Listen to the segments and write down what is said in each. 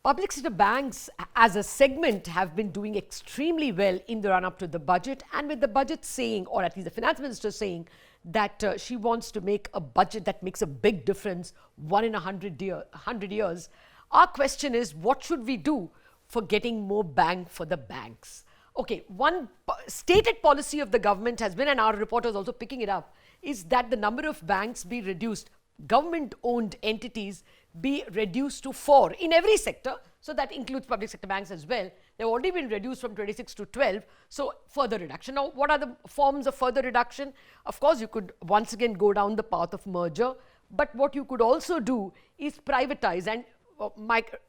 Public sector banks as a segment have been doing extremely well in the run-up to the budget, and with the budget saying, or at least the finance minister saying, that she wants to make a budget that makes a big difference, one in 100 years. Our question is, what should we do for getting more bang for the banks? Okay, one stated policy of the government has been, and our reporters also picking it up, is that the number of banks be reduced, government-owned entities be reduced to 4 in every sector. So that includes public sector banks as well. They've already been reduced from 26 to 12. So further reduction. Now, what are the forms of further reduction? Of course, you could once again go down the path of merger. But what you could also do is privatize. And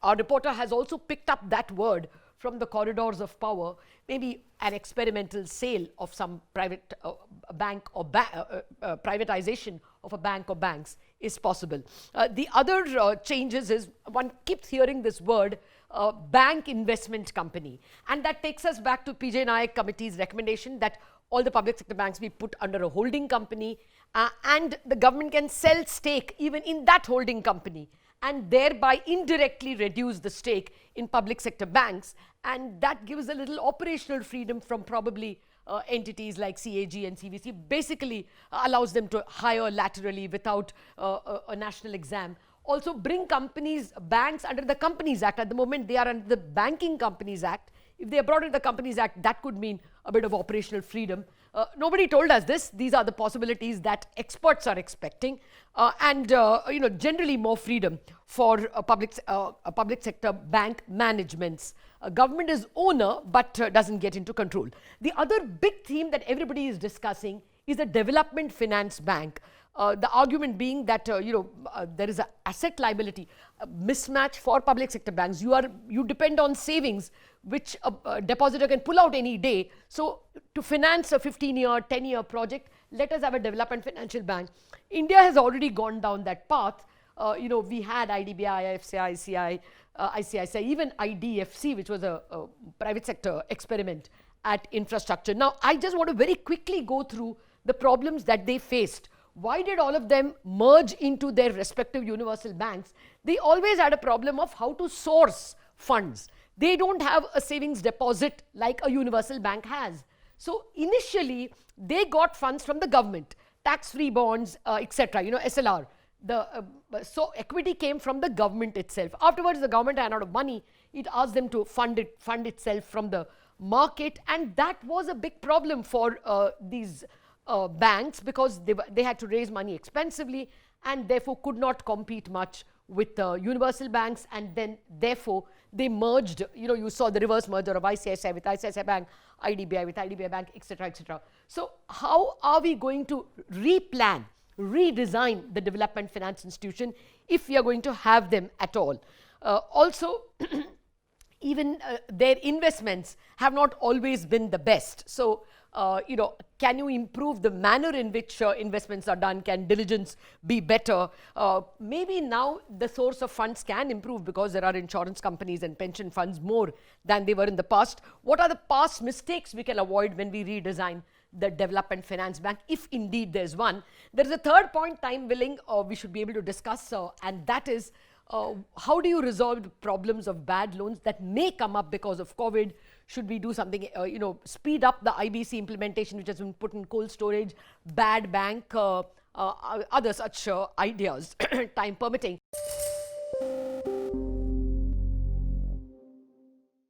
our reporter has also picked up that word from the corridors of power. Maybe an experimental sale of some private bank or privatization of a bank or banks is possible. The other changes is, one keeps hearing this word, bank investment company. And that takes us back to PJ Nayak committee's recommendation that all the public sector banks be put under a holding company, and the government can sell stake even in that holding company, and thereby indirectly reduce the stake in public sector banks. And that gives a little operational freedom from probably entities like CAG and CVC, basically allows them to hire laterally without a national exam. Also bring banks under the Companies Act. At the moment, they are under the Banking Companies Act. If they are brought into the Companies Act, that could mean a bit of operational freedom. Nobody told us this. These are the possibilities that experts are expecting, and generally more freedom for public sector bank managements. Government is owner, but doesn't get into control. The other big theme that everybody is discussing is a development finance bank. The argument being that there is an asset liability mismatch for public sector banks. You depend on savings which a depositor can pull out any day. So to finance a 15-year, 10-year project, let us have a development financial bank. India has already gone down that path. We had IDBI, IFCI, ICICI, even IDFC, which was a private sector experiment at infrastructure. Now, I just want to very quickly go through the problems that they faced. Why did all of them merge into their respective universal banks? They always had a problem of how to source funds. They don't have a savings deposit like a universal bank has. So initially, they got funds from the government, tax-free bonds, etc., SLR. So equity came from the government itself. Afterwards, the government ran out of money. It asked them to fund itself from the market, and that was a big problem for these banks, because they had to raise money expensively and therefore could not compete much with universal banks, and then therefore they merged. You saw the reverse merger of ICICI with ICICI Bank, IDBI with IDBI Bank, etc., etc. So how are we going to redesign the development finance institution if we are going to have them at all? Also, even their investments have not always been the best. So, can you improve the manner in which investments are done? Can diligence be better? Maybe now the source of funds can improve because there are insurance companies and pension funds more than they were in the past. What are the past mistakes we can avoid when we redesign the development finance bank, if indeed there's one? There is a third point, time willing, we should be able to discuss, and that is, how do you resolve the problems of bad loans that may come up because of COVID? Should we do something, speed up the IBC implementation, which has been put in cold storage, bad bank, other such ideas, time permitting?